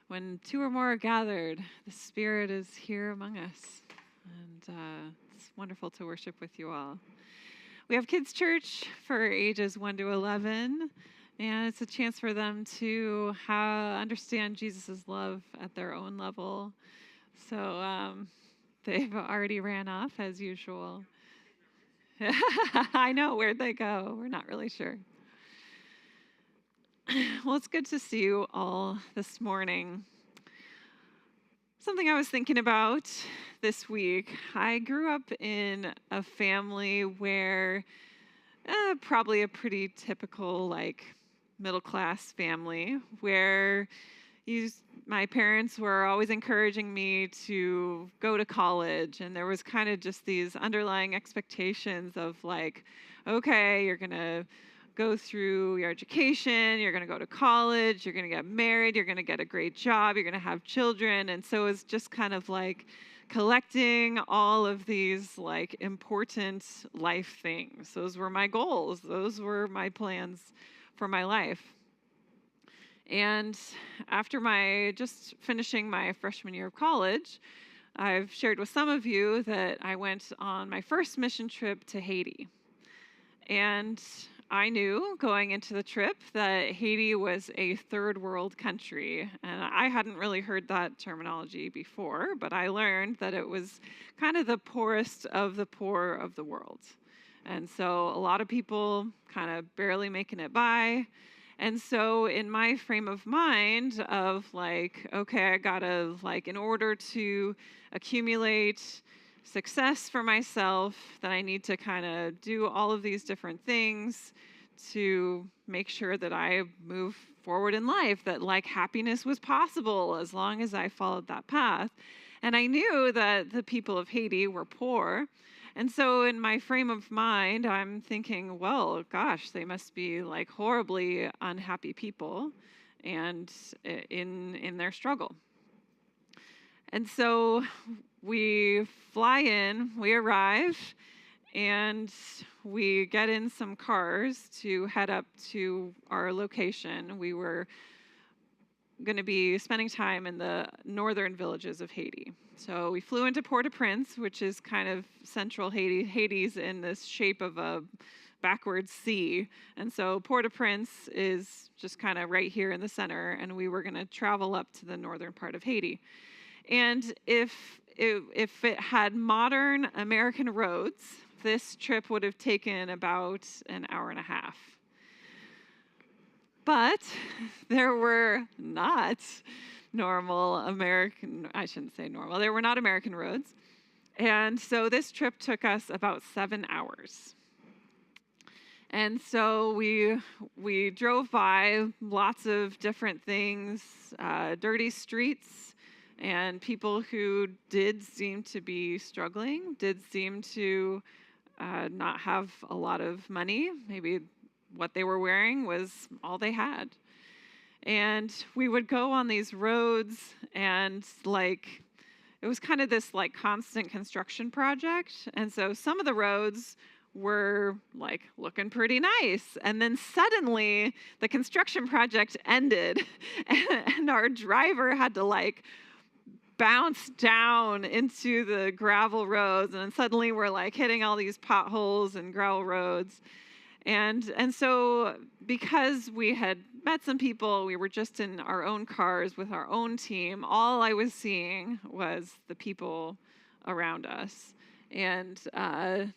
when two or more are gathered, the Spirit is here among us. And it's wonderful to worship with you all. We have kids' church for ages 1 to 11, and it's a chance for them to understand Jesus' love at their own level. So they've already ran off as usual. I know, where'd they go? We're not really sure. Well, it's good to see you all this morning. Something I was thinking about this week, I grew up in a family where probably a pretty typical middle-class family where my parents were always encouraging me to go to college, and there was kind of just these underlying expectations of okay, you're going to go through your education, you're going to go to college, you're going to get married, you're going to get a great job, you're going to have children. And so it's just kind of collecting all of these important life things. Those were my goals. Those were my plans for my life. And after just finishing my freshman year of college, I've shared with some of you that I went on my first mission trip to Haiti. And I knew going into the trip that Haiti was a third world country, and I hadn't really heard that terminology before, but I learned that it was kind of the poorest of the poor of the world. And so a lot of people kind of barely making it by. And so in my frame of mind of okay, I gotta in order to accumulate success for myself, that I need to kind of do all of these different things to make sure that I move forward in life, that happiness was possible as long as I followed that path. And I knew that the people of Haiti were poor. And so in my frame of mind, I'm thinking, well, gosh, they must be horribly unhappy people and in their struggle. And so we fly in, we arrive, and we get in some cars to head up to our location. We were going to be spending time in the northern villages of Haiti. So we flew into Port-au-Prince, which is kind of central Haiti. Haiti's in this shape of a backwards C. And so Port-au-Prince is just kind of right here in the center, and we were going to travel up to the northern part of Haiti. And if it had modern American roads, this trip would have taken about an hour and a half. But there were not there were not American roads. And so this trip took us about 7 hours. And so we drove by lots of different things, dirty streets, and people who did seem to be struggling, did seem to not have a lot of money. Maybe what they were wearing was all they had. And we would go on these roads, and it was kind of this constant construction project. And so some of the roads were looking pretty nice. And then suddenly the construction project ended and our driver had to bounce down into the gravel roads, and then suddenly we're hitting all these potholes and gravel roads. And so because we had met some people, we were just in our own cars with our own team, all I was seeing was the people around us. And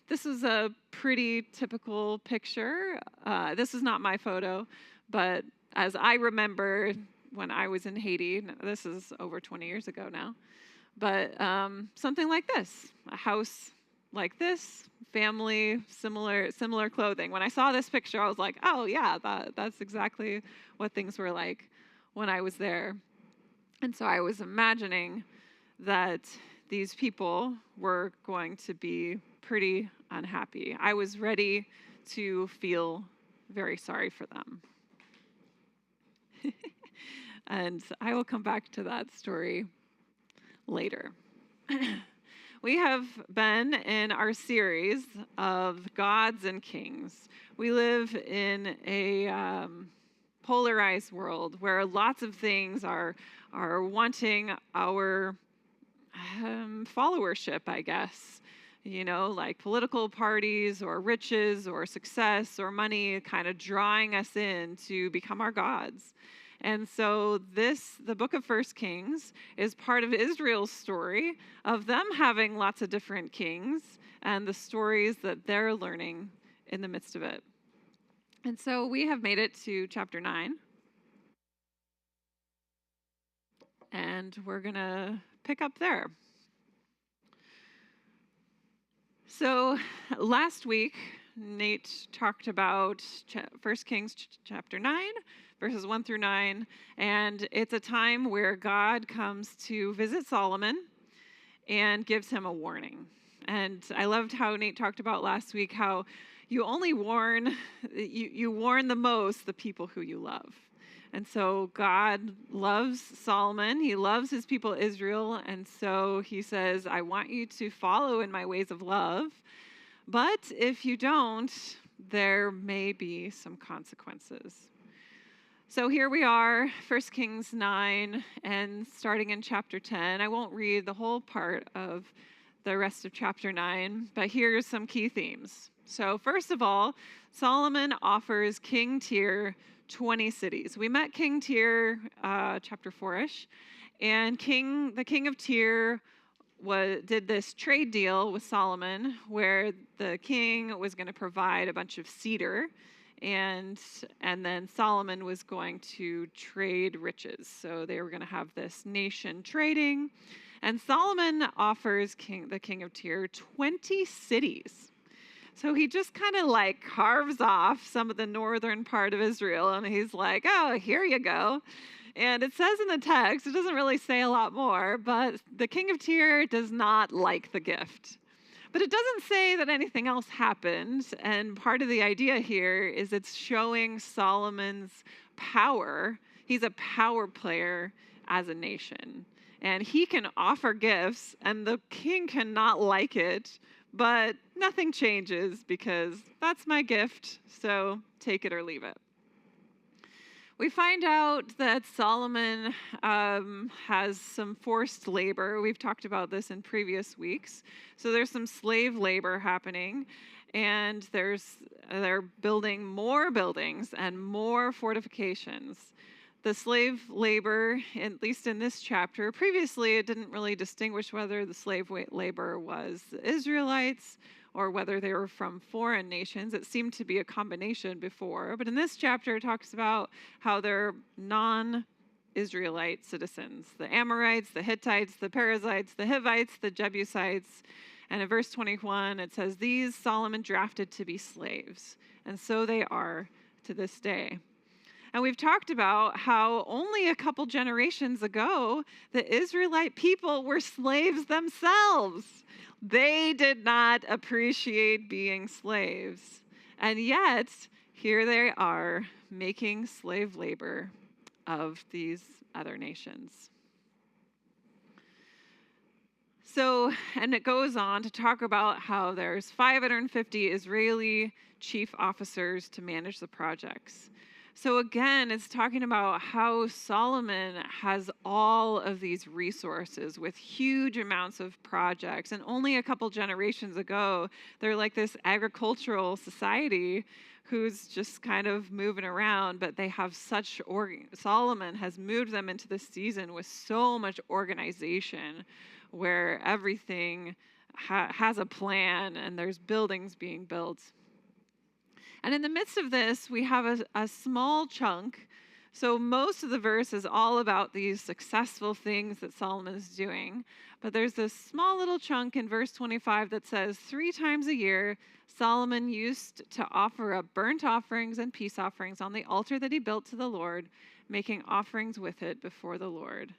this is a pretty typical picture. This is not my photo, but as I remember when I was in Haiti, this is over 20 years ago now, but something like this, a house like this, family, similar clothing. When I saw this picture, I was like, oh yeah, that's exactly what things were like when I was there. And so I was imagining that these people were going to be pretty unhappy. I was ready to feel very sorry for them. And I will come back to that story later. We have been in our series of gods and kings. We live in a polarized world where lots of things are wanting our followership, I guess. Like political parties or riches or success or money kind of drawing us in to become our gods. And so the book of First Kings is part of Israel's story of them having lots of different kings and the stories that they're learning in the midst of it. And so we have made it to chapter 9. And we're going to pick up there. So last week, Nate talked about 1 Kings chapter 9, verses 1 through 9. And it's a time where God comes to visit Solomon and gives him a warning. And I loved how Nate talked about last week how you only warn, you warn the most the people who you love. And so God loves Solomon. He loves his people Israel. And so he says, I want you to follow in my ways of love. But if you don't, there may be some consequences. So here we are, 1 Kings 9, and starting in chapter 10. I won't read the whole part of the rest of chapter 9, but here's some key themes. So first of all, Solomon offers King Tyr 20 cities. We met King Tyr, chapter 4-ish, and the king of Tyr did this trade deal with Solomon where the king was going to provide a bunch of cedar, and then Solomon was going to trade riches. So they were going to have this nation trading, and Solomon offers the king of Tyr 20 cities. So he just kind of like carves off some of the northern part of Israel, and he's like, oh, here you go. And it says in the text, it doesn't really say a lot more, but the king of Tyr does not like the gift. But it doesn't say that anything else happened, and part of the idea here is it's showing Solomon's power. He's a power player as a nation, and he can offer gifts, and the king cannot like it, but nothing changes because that's my gift, so take it or leave it. We find out that Solomon has some forced labor. We've talked about this in previous weeks. So there's some slave labor happening, and they're building more buildings and more fortifications. The slave labor, at least in this chapter, previously it didn't really distinguish whether the slave labor was the Israelites or whether they were from foreign nations. It seemed to be a combination before. But in this chapter, it talks about how they're non-Israelite citizens. The Amorites, the Hittites, the Perizzites, the Hivites, the Jebusites. And in verse 21, it says, these Solomon drafted to be slaves. And so they are to this day. And we've talked about how only a couple generations ago, the Israelite people were slaves themselves. They did not appreciate being slaves. And yet, here they are making slave labor of these other nations. So, and it goes on to talk about how there's 550 Israeli chief officers to manage the projects. So again, it's talking about how Solomon has all of these resources with huge amounts of projects. And only a couple generations ago, they're like this agricultural society who's just kind of moving around, but they have Solomon has moved them into this season with so much organization where everything has a plan and there's buildings being built. And in the midst of this, we have a small chunk. So most of the verse is all about these successful things that Solomon is doing. But there's this small little chunk in verse 25 that says, 3 times a year, Solomon used to offer up burnt offerings and peace offerings on the altar that he built to the Lord, making offerings with it before the Lord.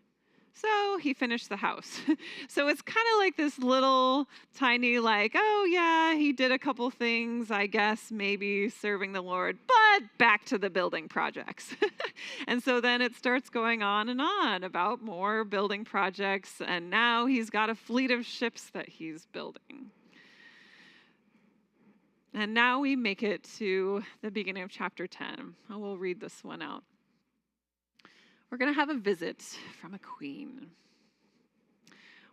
So he finished the house. So it's kind of like this little tiny oh yeah, he did a couple things, I guess, maybe serving the Lord, but back to the building projects. And so then it starts going on and on about more building projects. And now he's got a fleet of ships that he's building. And now we make it to the beginning of chapter 10. And we'll read this one out. We're going to have a visit from a queen.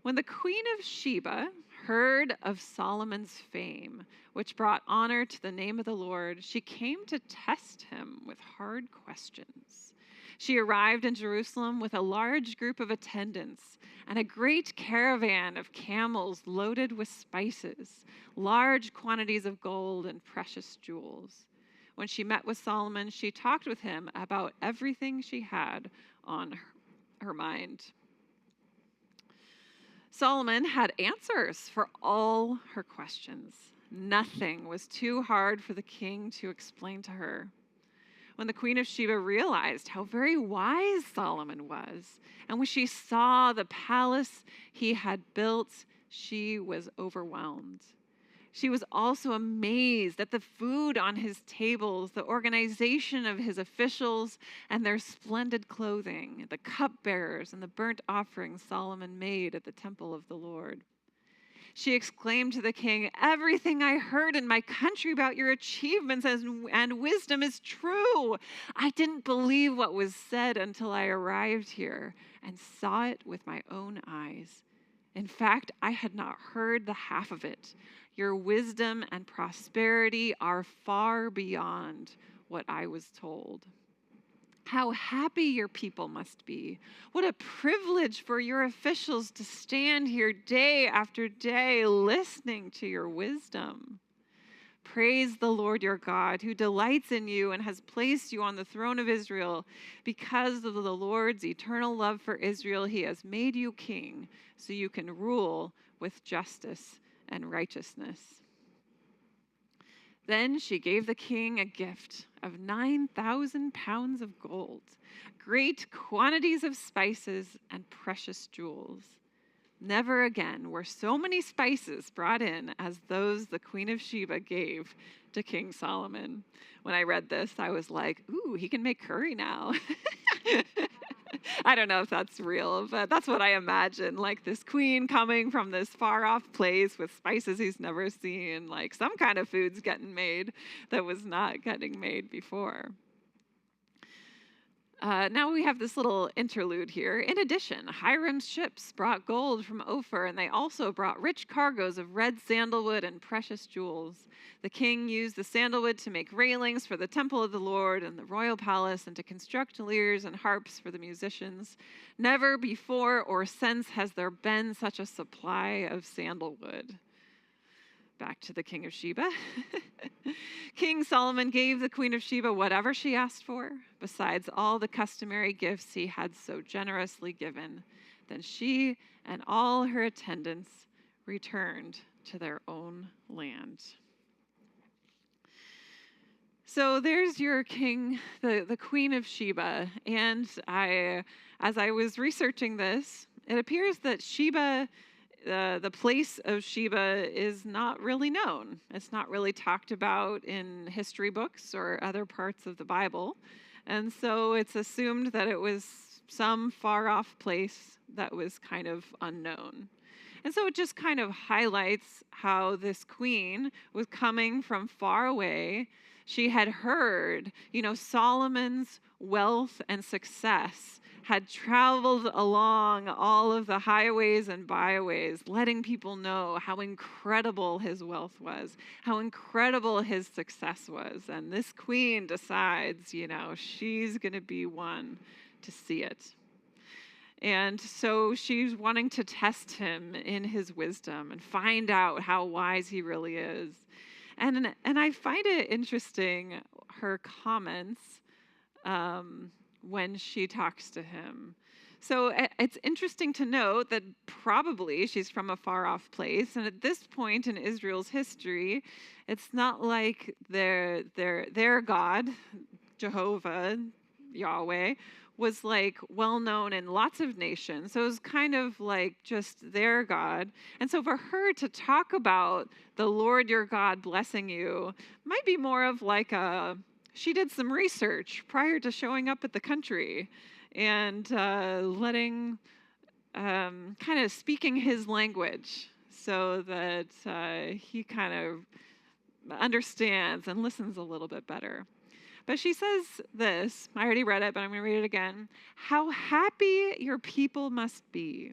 When the Queen of Sheba heard of Solomon's fame, which brought honor to the name of the Lord, she came to test him with hard questions. She arrived in Jerusalem with a large group of attendants and a great caravan of camels loaded with spices, large quantities of gold and precious jewels. When she met with Solomon, she talked with him about everything she had on her mind. Solomon had answers for all her questions. Nothing was too hard for the king to explain to her. When the Queen of Sheba realized how very wise Solomon was, and when she saw the palace he had built, she was overwhelmed. She was also amazed at the food on his tables, the organization of his officials, and their splendid clothing, the cupbearers and the burnt offerings Solomon made at the temple of the Lord. She exclaimed to the king, "Everything I heard in my country about your achievements and wisdom is true. I didn't believe what was said until I arrived here and saw it with my own eyes. In fact, I had not heard the half of it. Your wisdom and prosperity are far beyond what I was told. How happy your people must be. What a privilege for your officials to stand here day after day listening to your wisdom. Praise the Lord your God, who delights in you and has placed you on the throne of Israel. Because of the Lord's eternal love for Israel, he has made you king, so you can rule with justice and righteousness." Then she gave the king a gift of 9,000 pounds of gold, great quantities of spices, and precious jewels. Never again were so many spices brought in as those the Queen of Sheba gave to King Solomon. When I read this, I was like, ooh, he can make curry now. I don't know if that's real, but that's what I imagine. Like this queen coming from this far off place with spices he's never seen, like some kind of food's getting made that was not getting made before. Now we have this little interlude here. In addition, Hiram's ships brought gold from Ophir, and they also brought rich cargoes of red sandalwood and precious jewels. The king used the sandalwood to make railings for the temple of the Lord and the royal palace, and to construct lyres and harps for the musicians. Never before or since has there been such a supply of sandalwood. Back to the King of Sheba. King Solomon gave the Queen of Sheba whatever she asked for, besides all the customary gifts he had so generously given. Then she and all her attendants returned to their own land. So there's your king, the Queen of Sheba. And as I was researching this, it appears that Sheba, the place of Sheba, is not really known. It's not really talked about in history books or other parts of the Bible. And so it's assumed that it was some far off place that was kind of unknown. And so it just kind of highlights how this queen was coming from far away. She had heard, Solomon's wealth and success had traveled along all of the highways and byways, letting people know how incredible his wealth was, how incredible his success was. And this queen decides, she's going to be one to see it. And so she's wanting to test him in his wisdom and find out how wise he really is. And I find it interesting, her comments when she talks to him. So it's interesting to note that probably she's from a far off place. And at this point in Israel's history, it's not like their God, Jehovah, Yahweh, was like well known in lots of nations. So it was kind of like just their God. And so for her to talk about the Lord your God blessing you might be more of like she did some research prior to showing up at the country and kind of speaking his language so that he kind of understands and listens a little bit better. But she says this, I already read it, but I'm going to read it again. How happy your people must be.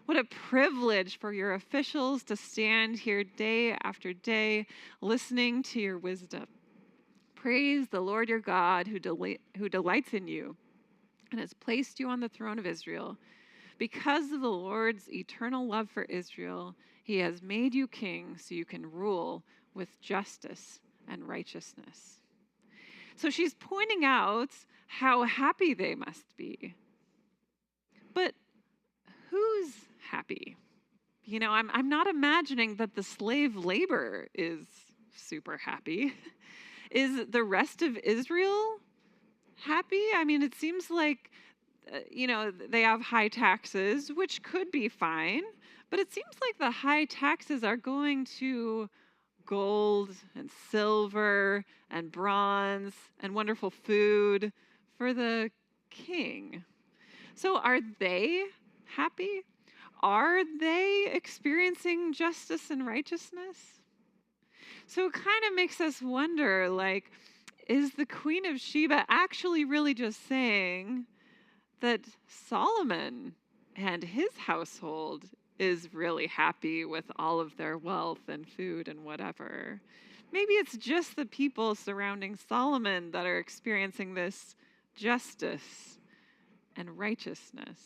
What a privilege for your officials to stand here day after day listening to your wisdom. Praise the Lord your God who delights in you and has placed you on the throne of Israel. Because of the Lord's eternal love for Israel, he has made you king so you can rule with justice and righteousness. So she's pointing out how happy they must be. But who's happy? You know, I'm not imagining that the slave labor is super happy. Is the rest of Israel happy? I mean, it seems like, they have high taxes, which could be fine, but it seems like the high taxes are going to gold and silver and bronze and wonderful food for the king. So are they happy? Are they experiencing justice and righteousness? So it kind of makes us wonder, like, is the Queen of Sheba actually really just saying that Solomon and his household is really happy with all of their wealth and food and whatever? Maybe it's just the people surrounding Solomon that are experiencing this justice and righteousness.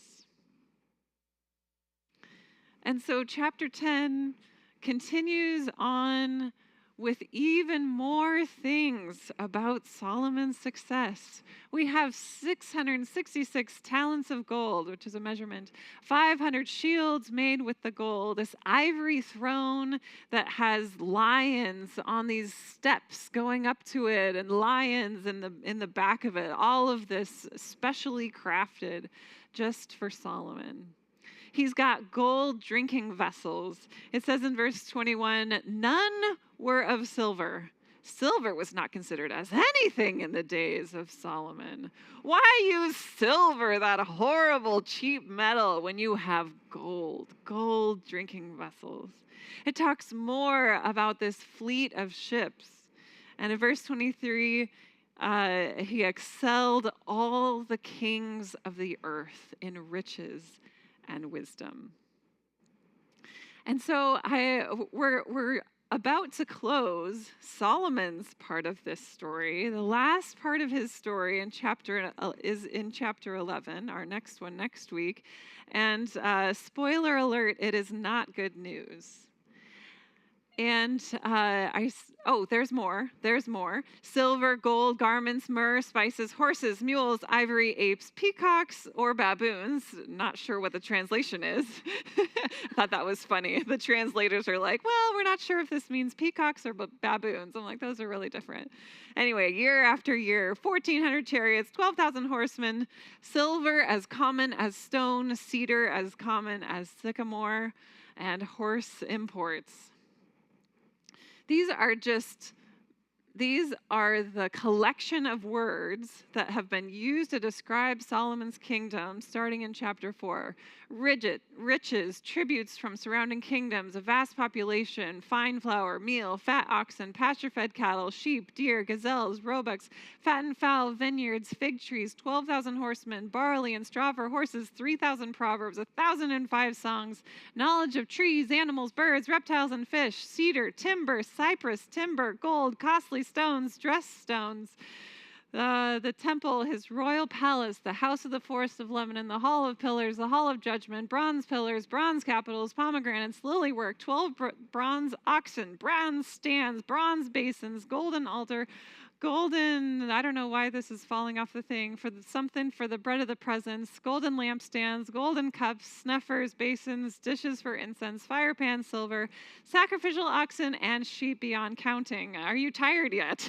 And so chapter 10 continues on with even more things about Solomon's success. We have 666 talents of gold, which is a measurement, 500 shields made with the gold, this ivory throne that has lions on these steps going up to it, and lions in the back of it. All of this specially crafted just for Solomon. He's got gold drinking vessels. It says in verse 21, none were of silver. Silver was not considered as anything in the days of Solomon. Why use silver, that horrible cheap metal, when you have gold drinking vessels? It talks more about this fleet of ships. And in verse 23, he excelled all the kings of the earth in riches and wisdom. And so we're about to close Solomon's part of this story. The last part of his story is in chapter 11, our next one next week. And spoiler alert, it is not good news. And there's more. Silver, gold, garments, myrrh, spices, horses, mules, ivory, apes, peacocks, or baboons. Not sure what the translation is. I thought that was funny. The translators are like, well, we're not sure if this means peacocks or baboons. I'm like, those are really different. Anyway, year after year, 1,400 chariots, 12,000 horsemen, silver as common as stone, cedar as common as sycamore, and horse imports. These are the collection of words that have been used to describe Solomon's kingdom starting in chapter 4. Riches, tributes from surrounding kingdoms, a vast population, fine flour, meal, fat oxen, pasture-fed cattle, sheep, deer, gazelles, roebucks, fattened fowl, vineyards, fig trees, 12,000 horsemen, barley and straw for horses, 3,000 proverbs, 1,005 songs, knowledge of trees, animals, birds, reptiles, and fish, cedar, timber, cypress, timber, gold, costly stones, dressed stones, the temple, his royal palace, the house of the forest of Lebanon, the hall of pillars, the hall of judgment, bronze pillars, bronze capitals, pomegranates, lily work, 12 bronze oxen, bronze stands, bronze basins, golden altar, golden, I don't know why this is falling off the thing, for the bread of the presence, golden lampstands, golden cups, snuffers, basins, dishes for incense, fire pans, silver, sacrificial oxen, and sheep beyond counting. Are you tired yet?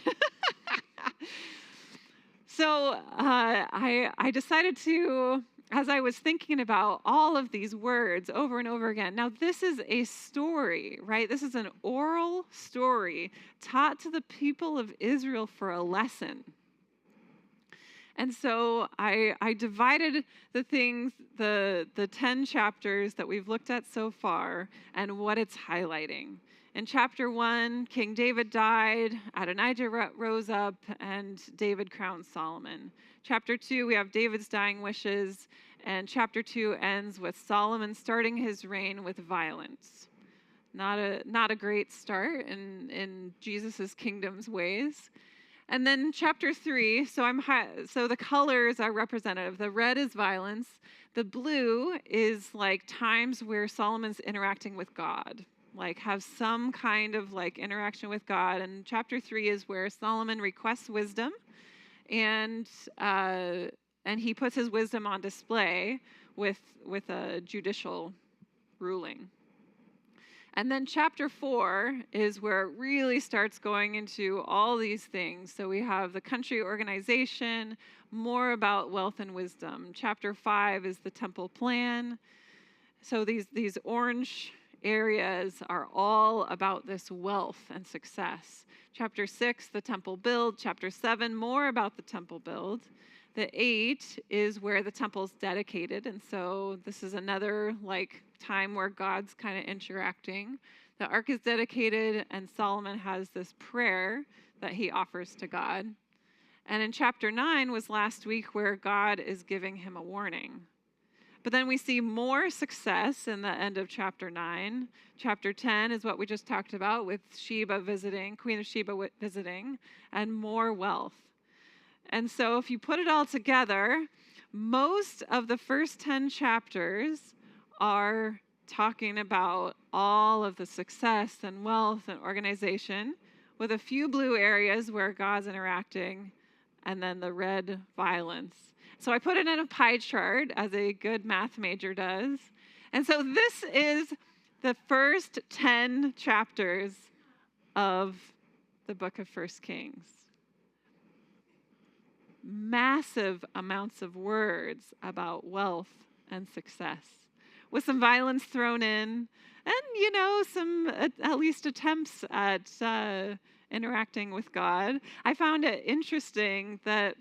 So I decided to, as I was thinking about all of these words over and over again, now this is a story, right? This is an oral story taught to the people of Israel for a lesson. And so I divided the things, the 10 chapters that we've looked at so far and what it's highlighting In chapter 1, King David died, Adonijah rose up, and David crowned Solomon. Chapter 2, we have David's dying wishes, and chapter 2 ends with Solomon starting his reign with violence. Not a great start in Jesus' kingdom's ways. And then chapter 3, so the colors are representative. The red is violence. The blue is like times where Solomon's interacting with God, like have some kind of like interaction with God. And chapter 3 is where Solomon requests wisdom, and he puts his wisdom on display with a judicial ruling. And then chapter 4 is where it really starts going into all these things. So we have the country organization, more about wealth and wisdom. Chapter 5 is the temple plan. So these orange areas are all about this wealth and success. Chapter 6, the temple build. Chapter 7, more about the temple build. The 8 is where the temple's dedicated, and so this is another like time where God's kind of interacting. The ark is dedicated, and Solomon has this prayer that he offers to God. And in chapter 9 was last week where God is giving him a warning. But then we see more success in the end of chapter 9. Chapter 10 is what we just talked about with Sheba visiting, Queen of Sheba visiting, and more wealth. And so if you put it all together, most of the first 10 chapters are talking about all of the success and wealth and organization, with a few blue areas where God's interacting, and then the red violence. So I put it in a pie chart, as a good math major does. And so this is the first 10 chapters of the book of 1 Kings. Massive amounts of words about wealth and success, with some violence thrown in, and some at least attempts at interacting with God. I found it interesting that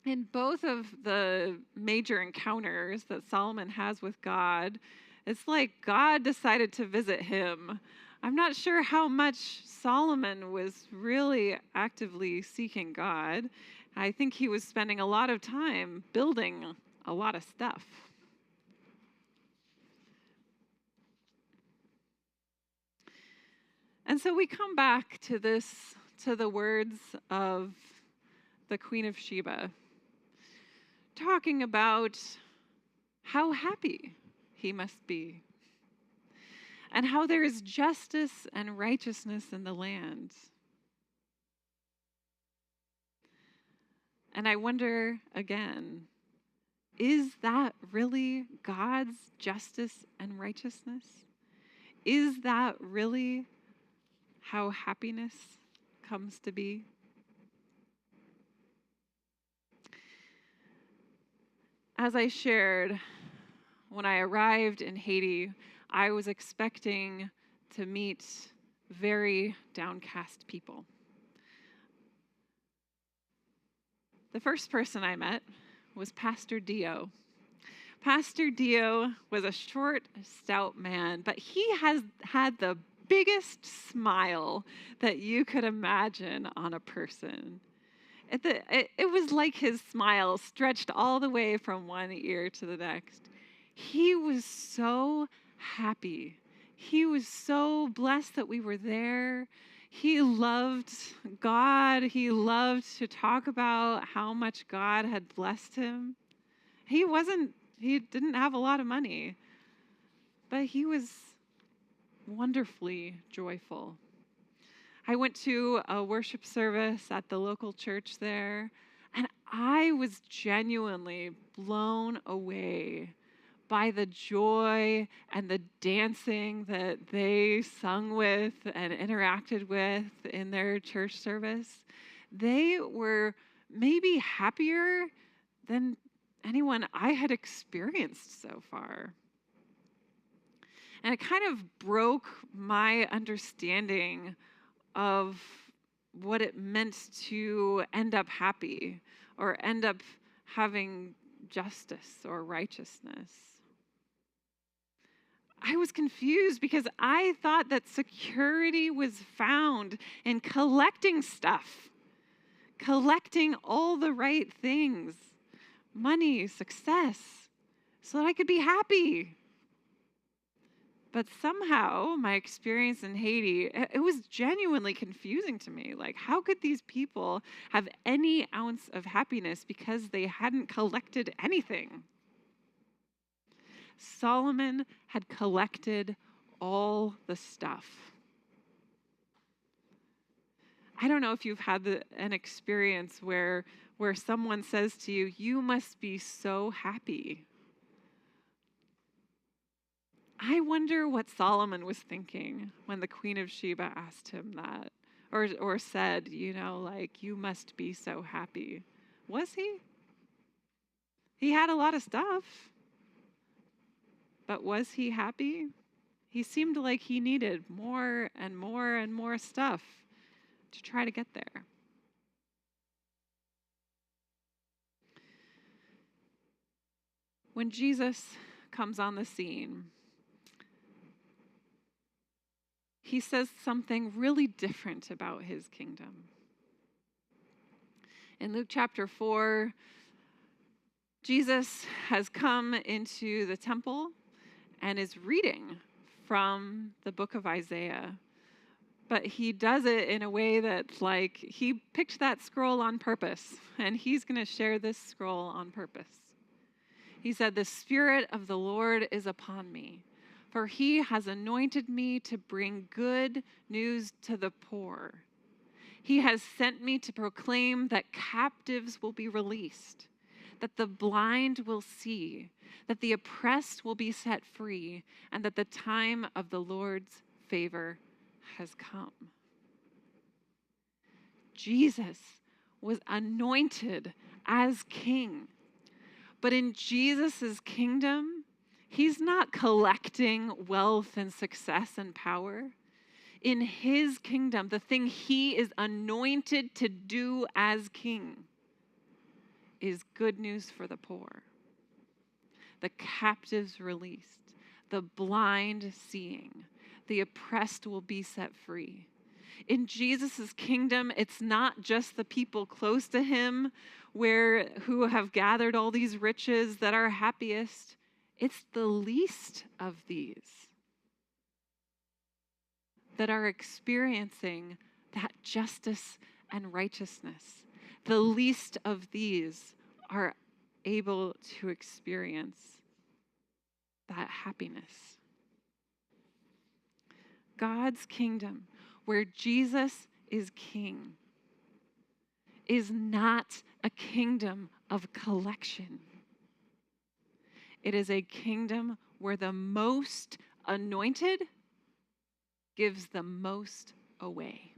in both of the major encounters that Solomon has with God, it's like God decided to visit him. I'm not sure how much Solomon was really actively seeking God. I think he was spending a lot of time building a lot of stuff. And so we come back to the words of the Queen of Sheba, talking about how happy he must be, and how there is justice and righteousness in the land. And I wonder again, is that really God's justice and righteousness? Is that really how happiness comes to be? As I shared, when I arrived in Haiti, I was expecting to meet very downcast people. The first person I met was Pastor Dio. Pastor Dio was a short, stout man, but he has had the biggest smile that you could imagine on a person. It was like his smile stretched all the way from one ear to the next. He was so happy. He was so blessed that we were there. He loved God. He loved to talk about how much God had blessed him. He didn't have a lot of money, but he was wonderfully joyful. I went to a worship service at the local church there, and I was genuinely blown away by the joy and the dancing that they sung with and interacted with in their church service. They were maybe happier than anyone I had experienced so far. And it kind of broke my understanding of what it meant to end up happy or end up having justice or righteousness. I was confused because I thought that security was found in collecting stuff, collecting all the right things, money, success, so that I could be happy. But somehow my experience in Haiti, it was genuinely confusing to me. Like, how could these people have any ounce of happiness because they hadn't collected anything? Solomon had collected all the stuff. I don't know if you've had an experience where someone says to you, "You must be so happy." I wonder what Solomon was thinking when the Queen of Sheba asked him that, or said, like, "You must be so happy." Was he? He had a lot of stuff, but was he happy? He seemed like he needed more and more and more stuff to try to get there. When Jesus comes on the scene, he says something really different about his kingdom. In Luke chapter 4, Jesus has come into the temple and is reading from the book of Isaiah. But he does it in a way that, like, he picked that scroll on purpose, and he's going to share this scroll on purpose. He said, "The Spirit of the Lord is upon me, for he has anointed me to bring good news to the poor. He has sent me to proclaim that captives will be released, that the blind will see, that the oppressed will be set free, and that the time of the Lord's favor has come." Jesus was anointed as king. But in Jesus' kingdom, he's not collecting wealth and success and power. In his kingdom, the thing he is anointed to do as king is good news for the poor, the captives released, the blind seeing, the oppressed will be set free. In Jesus' kingdom, it's not just the people close to him who have gathered all these riches that are happiest. It's the least of these that are experiencing that justice and righteousness. The least of these are able to experience that happiness. God's kingdom, where Jesus is king, is not a kingdom of collection. It is a kingdom where the most anointed gives the most away.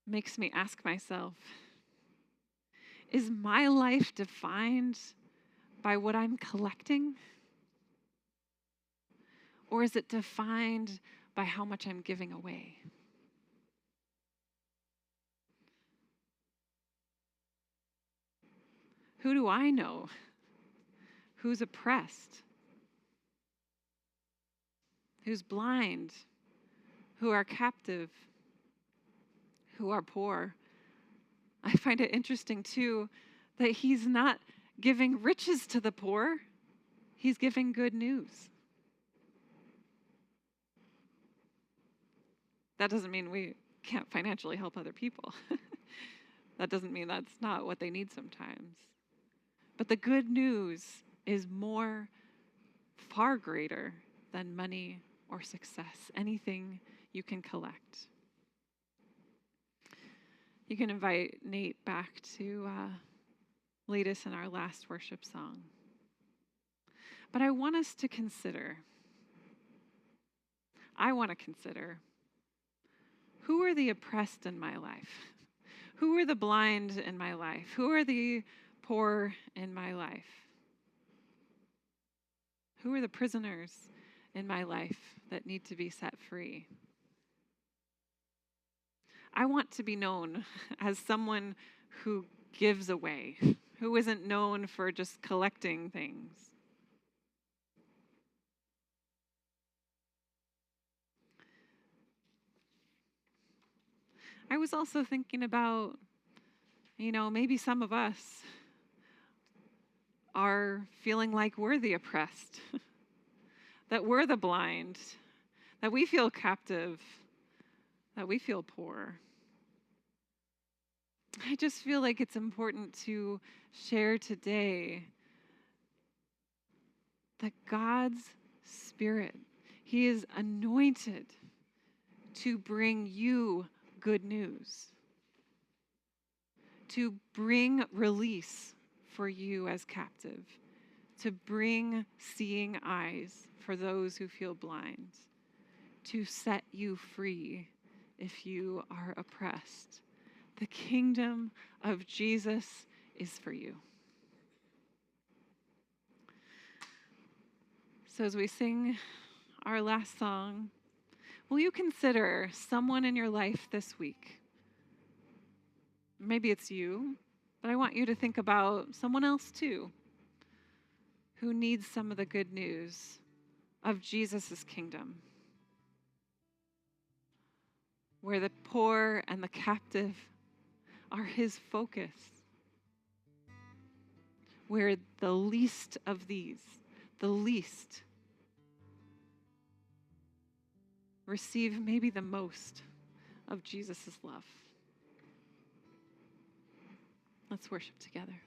Makes me ask myself, is my life defined by what I'm collecting? Or is it defined by how much I'm giving away? Who do I know who's oppressed, who's blind, who are captive, who are poor? I find it interesting, too, that he's not giving riches to the poor. He's giving good news. That doesn't mean we can't financially help other people. That doesn't mean that's not what they need sometimes. But the good news is far greater than money or success, anything you can collect. You can invite Nate back to lead us in our last worship song. But I want to consider, who are the oppressed in my life? Who are the blind in my life? Who are the poor in my life? Who are the prisoners in my life that need to be set free? I want to be known as someone who gives away, who isn't known for just collecting things. I was also thinking about, maybe some of us are feeling like we're the oppressed, that we're the blind, that we feel captive, that we feel poor. I just feel like it's important to share today that God's Spirit, He is anointed to bring you good news, to bring release for you as captive, to bring seeing eyes for those who feel blind, to set you free if you are oppressed. The kingdom of Jesus is for you. So as we sing our last song, will you consider someone in your life this week? Maybe it's you, but I want you to think about someone else too, who needs some of the good news of Jesus' kingdom, where the poor and the captive are his focus, where the least of these, the least, receive maybe the most of Jesus' love. Let's worship together.